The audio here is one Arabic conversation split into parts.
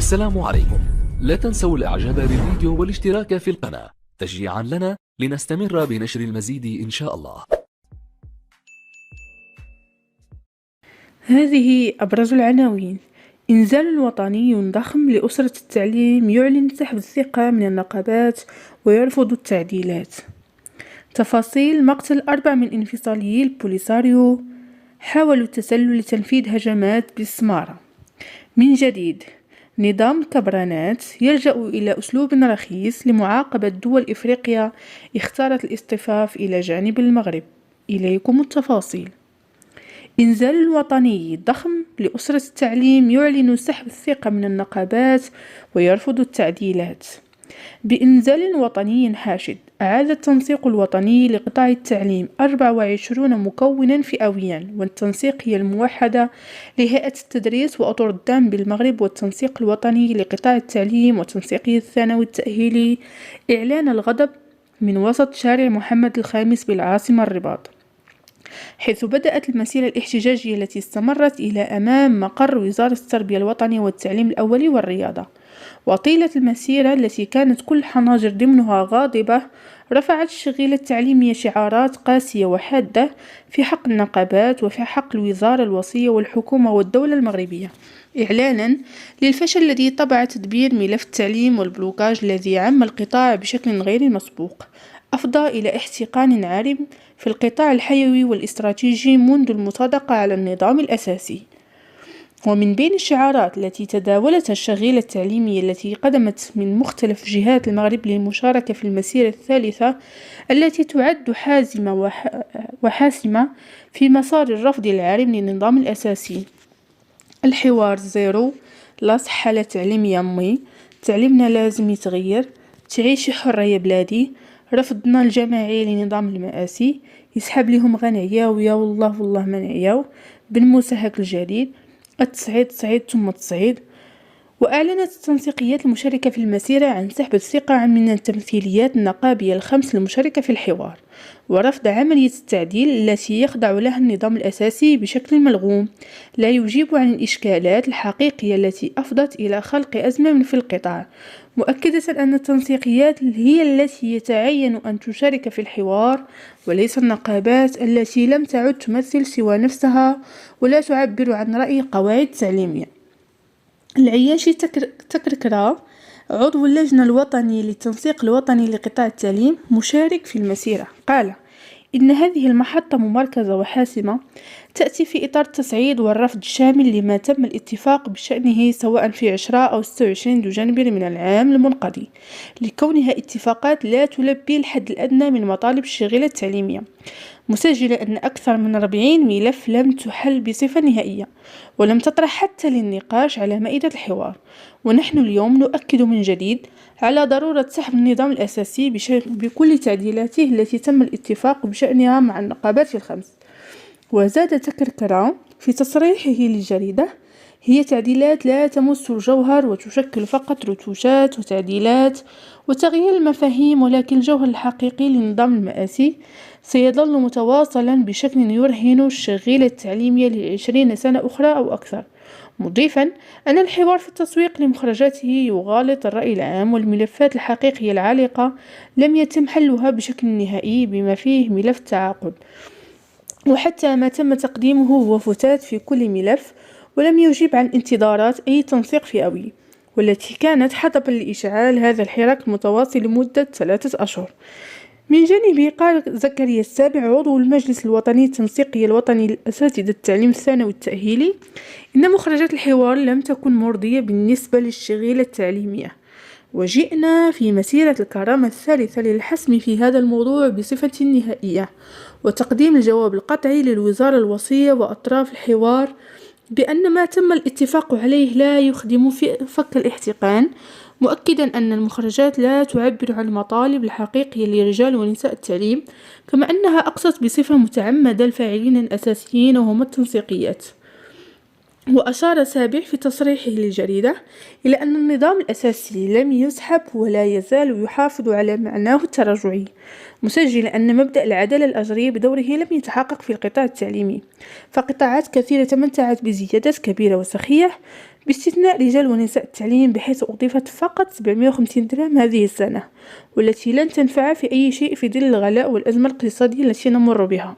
السلام عليكم. لا تنسوا الاعجاب بالفيديو والاشتراك في القناة تشجيعا لنا لنستمر بنشر المزيد إن شاء الله. هذه أبرز العناوين: إنزال وطني ضخم لأسرة التعليم يعلن سحب الثقة من النقابات ويرفض التعديلات. تفاصيل: مقتل 4 من انفصاليي البوليساريو، حاولوا التسلل لتنفيذ هجمات بالسمارة. من جديد: نظام الكبرانات يلجأ إلى أسلوب رخيص لمعاقبة دول إفريقيا اختارت الاصطفاف إلى جانب المغرب. إليكم التفاصيل. إنزال وطني ضخم لأسرة التعليم يعلن سحب الثقة من النقابات ويرفض التعديلات. بإنزال وطني حاشد، أعاد التنسيق الوطني لقطاع التعليم 24 مكونا فئويا، والتنسيقية الموحدة لهيئة التدريس وأطر الدعم بالمغرب، والتنسيق الوطني لقطاع التعليم وتنسيقية الثانوي التأهيلي. إعلان الغضب من وسط شارع محمد الخامس بالعاصمة الرباط، حيث بدأت المسيرة الاحتجاجية التي استمرت إلى أمام مقر وزارة التربية الوطنية والتعليم الأولي والرياضة. وطيلة المسيرة التي كانت كل حناجر ضمنها غاضبة، رفعت الشغيلة التعليمية شعارات قاسية وحادة في حق النقابات وفي حق الوزارة الوصية والحكومة والدولة المغربية، إعلانا للفشل الذي طبع تدبير ملف التعليم والبلوكاج الذي عم القطاع بشكل غير مسبوق، أفضى إلى احتقان عارم في القطاع الحيوي والاستراتيجي منذ المصادقة على النظام الأساسي. ومن بين الشعارات التي تداولتها الشغيلة التعليمية التي قدمت من مختلف جهات المغرب للمشاركة في المسيرة الثالثة التي تعد حازمة وحاسمة في مسار الرفض العارم للنظام الأساسي: الحوار زيرو، لا صحة لا تعليم يا أمي، تعليمنا لازم يتغير، تعيشي حرة يا بلادي، رفضنا الجماعي لنظام المآسي، يسحب لهم غنعياو يا والله ما نعياو، بن موسى هاك الجديد، التصعيد صعيد ثم تصعيد. وأعلنت التنسيقيات المشاركة في المسيرة عن سحب الثقة من التمثيليات النقابية الخمس المشاركة في الحوار، ورفض عملية التعديل التي يخضع لها النظام الأساسي بشكل ملغوم لا يجيب عن الإشكالات الحقيقية التي أفضت إلى خلق أزمة في القطاع، مؤكدة أن التنسيقيات هي التي يتعين أن تشارك في الحوار وليس النقابات التي لم تعد تمثل سوى نفسها ولا تعبر عن رأي القواعد التعليمية. العياشي تكركرا، عضو اللجنة الوطني للتنسيق الوطني لقطاع التعليم مشارك في المسيرة، قال إن هذه المحطة ممركزة وحاسمة تأتي في إطار التصعيد والرفض الشامل لما تم الاتفاق بشأنه سواء في 10 أو 26 دجنبر من العام المنقضي، لكونها اتفاقات لا تلبي الحد الأدنى من مطالب الشغيلة التعليمية، مسجلة أن أكثر من 40 ملف لم تحل بصفة نهائية ولم تطرح حتى للنقاش على مائدة الحوار. ونحن اليوم نؤكد من جديد على ضرورة سحب النظام الأساسي بكل تعديلاته التي تم الاتفاق بشأنها مع النقابات الخمس. وزاد تكركرا في تصريحه للجريدة: هي تعديلات لا تمس الجوهر وتشكل فقط رتوشات وتعديلات وتغيير المفاهيم، ولكن الجوهر الحقيقي لنظام المآسي سيظل متواصلا بشكل يرهن الشغيلة التعليمية ل20 سنة أخرى أو أكثر، مضيفا أن الحوار في التسويق لمخرجاته يغالط الرأي العام، والملفات الحقيقية العالقة لم يتم حلها بشكل نهائي بما فيه ملف التعاقد، وحتى ما تم تقديمه هو فتات في كل ملف ولم يجيب عن انتظارات أي تنسيق فئوي، والتي كانت حطبا لإشعال هذا الحراك المتواصل لمدة 3 أشهر. من جانبه قال زكريا السابع، عضو المجلس الوطني التنسيقي الوطني لأساتذة التعليم الثانوي التأهيلي، إن مخرجات الحوار لم تكن مرضية بالنسبة للشغيلة التعليمية، وجئنا في مسيرة الكرامة الثالثة للحسم في هذا الموضوع بصفة نهائية وتقديم الجواب القطعي للوزارة الوصية وأطراف الحوار بأن ما تم الاتفاق عليه لا يخدم في فك الاحتقان، مؤكدا أن المخرجات لا تعبر عن المطالب الحقيقية لرجال ونساء التعليم، كما أنها أقصت بصفة متعمدة الفاعلين الأساسيين وهم التنسيقيات. وأشار سابع في تصريحه للجريدة إلى أن النظام الأساسي لم يسحب ولا يزال يحافظ على معناه التراجعي، مسجلا أن مبدأ العدالة الأجرية بدوره لم يتحقق في القطاع التعليمي، فقطاعات كثيرة تمتعت بزيادات كبيرة وسخية باستثناء رجال ونساء التعليم، بحيث أضيفت فقط 750 درهم هذه السنة، والتي لن تنفع في أي شيء في ظل الغلاء والأزمة الاقتصادية التي نمر بها.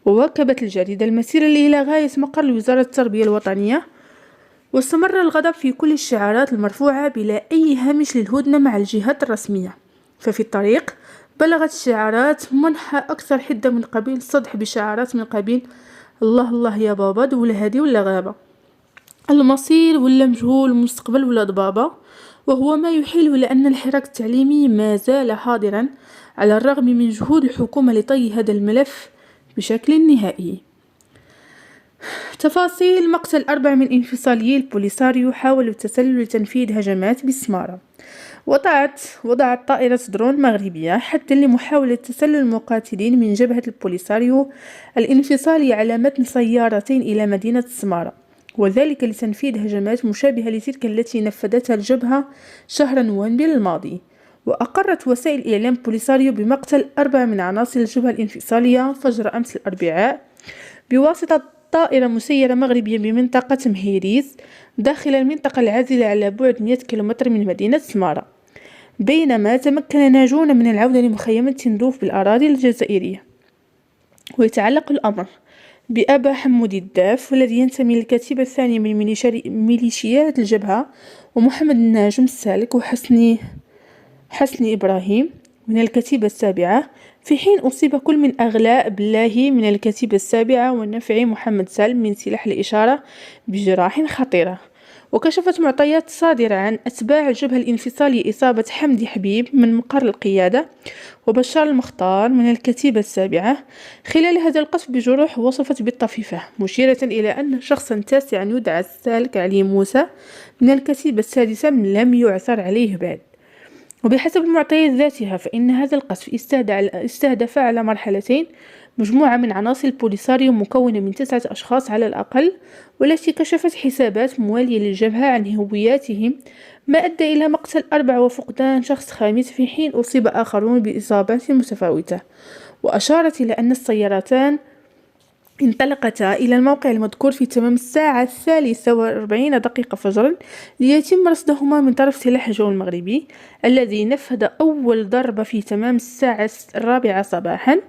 وواكبت الجريدة المسيرة إلى غاية مقر وزارة التربية الوطنية، واستمر الغضب في كل الشعارات المرفوعة بلا أي هامش للهدنة مع الجهات الرسمية. ففي الطريق بلغت الشعارات منحى أكثر حدة من قبيل الصدح بشعارات من قبيل الله الله يا بابا، دولة هادي ولا غابة، المصير ولا مجهول، المستقبل ولا ضبابة، وهو ما يحيل إلى أن الحراك التعليمي ما زال حاضرا على الرغم من جهود الحكومة لطي هذا الملف بشكل نهائي. تفاصيل مقتل 4 من انفصاليي البوليساريو حاولوا التسلل لتنفيذ هجمات بالسمارة. وضعت طائرة درون مغربية حدا لمحاولة تسلل المقاتلين من جبهة البوليساريو الانفصالي على متن سيارتين إلى مدينة السمارة، وذلك لتنفيذ هجمات مشابهة لتلك التي نفذتها الجبهة شهر نوفمبر الماضي. وأقرت وسائل الإعلام بوليساريو بمقتل 4 من عناصر الجبهة الانفصالية فجر أمس الأربعاء بواسطة طائرة مسيرة مغربية بمنطقة مهيريز داخل المنطقة العازلة على بعد 100 كيلومتر من مدينة سمارة، بينما تمكن ناجون من العودة لمخيمة تندوف بالأراضي الجزائرية. ويتعلق الأمر بأبا حمودي الداف، والذي ينتمي للكتيبة الثانية من ميليشيات الجبهة، ومحمد الناجم السالك، وحسني إبراهيم من الكتيبة السابعة، في حين أصيب كل من أغلاء بالله من الكتيبة السابعة والنفعي محمد سالم من سلاح الإشارة بجراح خطيرة. وكشفت معطيات صادرة عن أتباع الجبهة الانفصالية إصابة حمدي حبيب من مقر القيادة وبشار المختار من الكتيبة السابعة خلال هذا القصف بجروح وصفت بالطفيفة، مشيرة إلى أن شخصا تاسعا يدعى السالك علي موسى من الكتيبة السادسة لم يعثر عليه بعد. وبحسب المعطيات ذاتها فإن هذا القصف استهدف على مرحلتين مجموعة من عناصر البوليساريو مكونة من 9 أشخاص على الأقل، والتي كشفت حسابات موالية للجبهة عن هوياتهم، ما أدى إلى مقتل 4 وفقدان شخص خامس، في حين أصيب آخرون بإصابات متفاوتة. وأشارت إلى أن السيارتان انطلقتا إلى الموقع المذكور في تمام الساعة 3:40 فجرا ليتم رصدهما من طرف سلاح الجو المغربي، الذي نفذ أول ضربة في تمام الساعة 4 صباحا،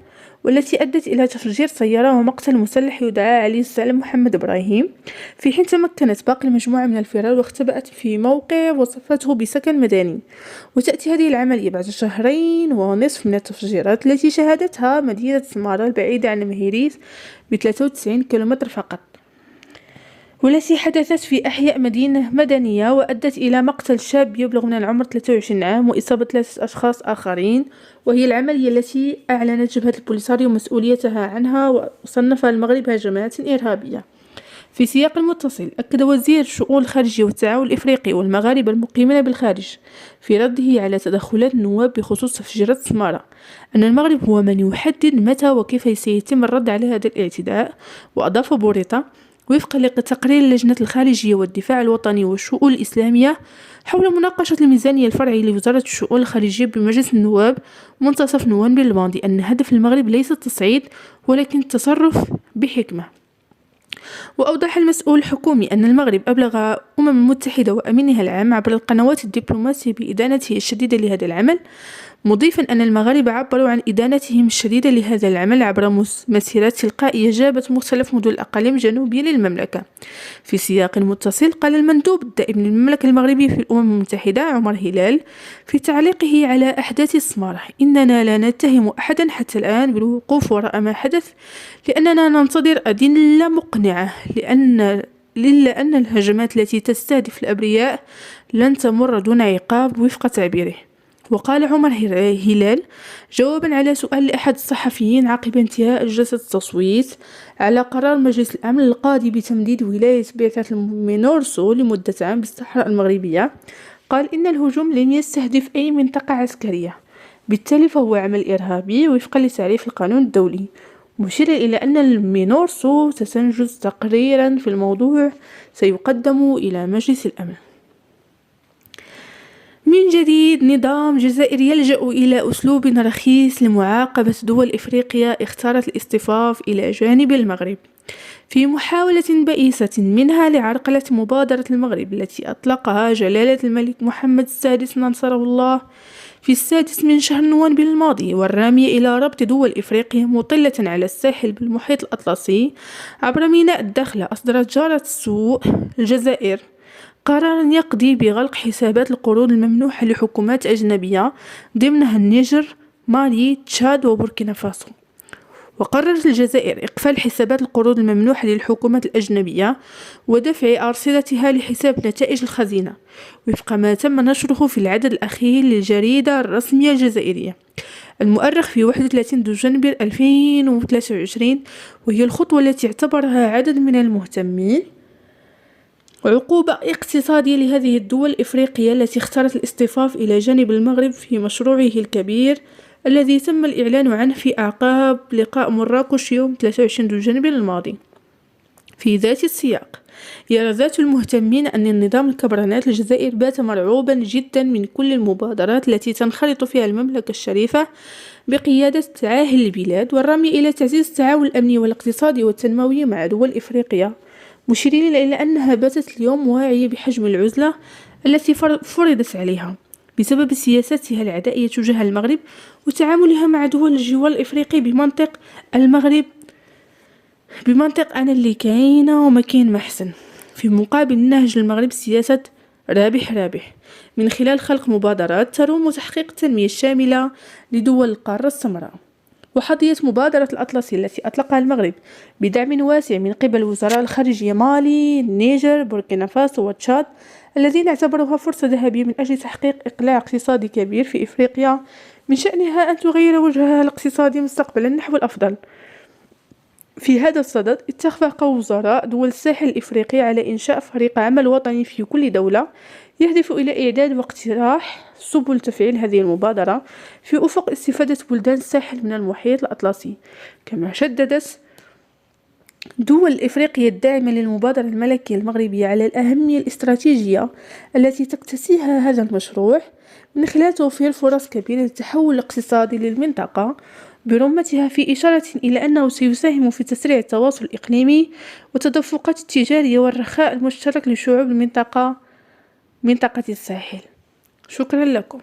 والتي أدت إلى تفجير سيارة ومقتل مسلح يدعى علي السالم محمد إبراهيم، في حين تمكنت باقي المجموعة من الفرار واختبأت في موقع وصفته بسكن مدني. وتأتي هذه العملية بعد 2.5 من التفجيرات التي شهدتها مدينة سمارة البعيدة عن مهيريز ب93 كيلومتر فقط، والتي حدثت في أحياء مدينة مدنية وأدت إلى مقتل شاب يبلغ من العمر 23 عام وإصابة 3 أشخاص آخرين، وهي العملية التي أعلنت جبهة البوليساريو مسؤوليتها عنها وصنفها المغرب هجمات إرهابية. في سياق متصل، أكد وزير الشؤون الخارجية والتعاون الإفريقي والمغاربة المقيمين بالخارج في رده على تدخلات النواب بخصوص تفجيرات سمارة أن المغرب هو من يحدد متى وكيف سيتم الرد على هذا الاعتداء. وأضاف بوريطة وفقا لتقرير اللجنة الخارجية والدفاع الوطني والشؤون الإسلامية حول مناقشة الميزانية الفرعي لوزارة الشؤون الخارجية بمجلس النواب منتصف نوفمبر الماضي أن هدف المغرب ليس التصعيد ولكن التصرف بحكمة. وأوضح المسؤول الحكومي أن المغرب أبلغ المتحدة وأمينها العام عبر القنوات الدبلوماسية بإدانته الشديدة لهذا العمل، مضيفا أن المغاربة عبروا عن إدانتهم الشديدة لهذا العمل عبر مسيرات تلقائية جابت مختلف مدن الأقاليم الجنوبية للمملكة. في سياق متصل، قال المندوب الدائم للمملكة المغربية في الأمم المتحدة عمر هلال في تعليقه على أحداث السمارة: إننا لا نتهم أحدا حتى الآن بالوقوف وراء ما حدث، لأننا ننتظر أدلة مقنعة، إلا أن الهجمات التي تستهدف الأبرياء لن تمر دون عقاب وفق تعبيره. وقال عمر هلال جوابا على سؤال لأحد الصحفيين عقب انتهاء جلسة التصويت على قرار مجلس الأمن القاضي بتمديد ولاية بعثة المينورسو لمدة عام بالصحراء المغربية، قال إن الهجوم لم يستهدف أي منطقة عسكرية، بالتالي فهو عمل إرهابي وفقا لتعريف القانون الدولي، مشيرا إلى أن المينورسو ستنجز تقريرا في الموضوع سيقدم إلى مجلس الأمن. من جديد، نظام جزائري يلجأ إلى أسلوب رخيص لمعاقبة دول إفريقيا اختارت الاصطفاف إلى جانب المغرب. في محاولة بئيسة منها لعرقلة مبادرة المغرب التي أطلقها جلالة الملك محمد السادس نصره الله في 6 من شهر نوفمبر الماضي، والرامية إلى ربط دول إفريقيا مطلة على الساحل بالمحيط الأطلسي عبر ميناء الداخلة، أصدرت جارة السوق الجزائر قرارا يقضي بغلق حسابات القروض الممنوحة لحكومات أجنبية ضمنها النيجر، مالي، تشاد وبوركينا فاسو. وقررت الجزائر إقفال حسابات القروض الممنوحة للحكومات الأجنبية ودفع أرصدتها لحساب نتائج الخزينة وفق ما تم نشره في العدد الأخير للجريدة الرسمية الجزائرية المؤرخ في 31 دجنبر 2023، وهي الخطوة التي اعتبرها عدد من المهتمين عقوبة اقتصادية لهذه الدول الإفريقية التي اختارت الاصطفاف إلى جانب المغرب في مشروعه الكبير الذي تم الإعلان عنه في أعقاب لقاء مراكش يوم 23 دجنبر الماضي. في ذات السياق، يرى ذات المهتمين أن النظام الكبرنات الجزائر بات مرعوبا جدا من كل المبادرات التي تنخرط فيها المملكة الشريفة بقيادة عاهل البلاد، والرمي إلى تعزيز التعاون الأمني والاقتصادي والتنموي مع دول إفريقيا، مشيرين إلى أنها باتت اليوم واعية بحجم العزلة التي فرضت عليها بسبب سياساتها العدائية تجاه المغرب وتعاملها مع دول الجوار الإفريقي بمنطق أنا اللي كاينة وما كاين محسن، في مقابل نهج المغرب سياسة رابح رابح من خلال خلق مبادرات تروم تحقيق التنمية الشاملة لدول القارة السمراء. وحظيت مبادرة الأطلسي التي أطلقها المغرب بدعم واسع من قبل وزراء الخارجية مالي، النيجر، بوركينا فاسو وتشاد، الذين اعتبروها فرصة ذهبية من أجل تحقيق إقلاع اقتصادي كبير في إفريقيا من شأنها أن تغير وجهها الاقتصادي مستقبلا نحو الأفضل. في هذا الصدد اتفق وزراء دول الساحل الإفريقي على إنشاء فريق عمل وطني في كل دولة يهدف إلى إعداد واقتراح سبل تفعيل هذه المبادرة في أفق استفادة بلدان الساحل من المحيط الأطلسي. كما شددت دول إفريقيا الداعمة للمبادرة الملكية المغربية على الأهمية الاستراتيجية التي تكتسيها هذا المشروع من خلال توفير فرص كبيرة للتحول الاقتصادي للمنطقة برمتها، في إشارة إلى أنه سيساهم في تسريع التواصل الإقليمي والتدفقات التجارية والرخاء المشترك لشعوب منطقة الساحل. شكرا لكم.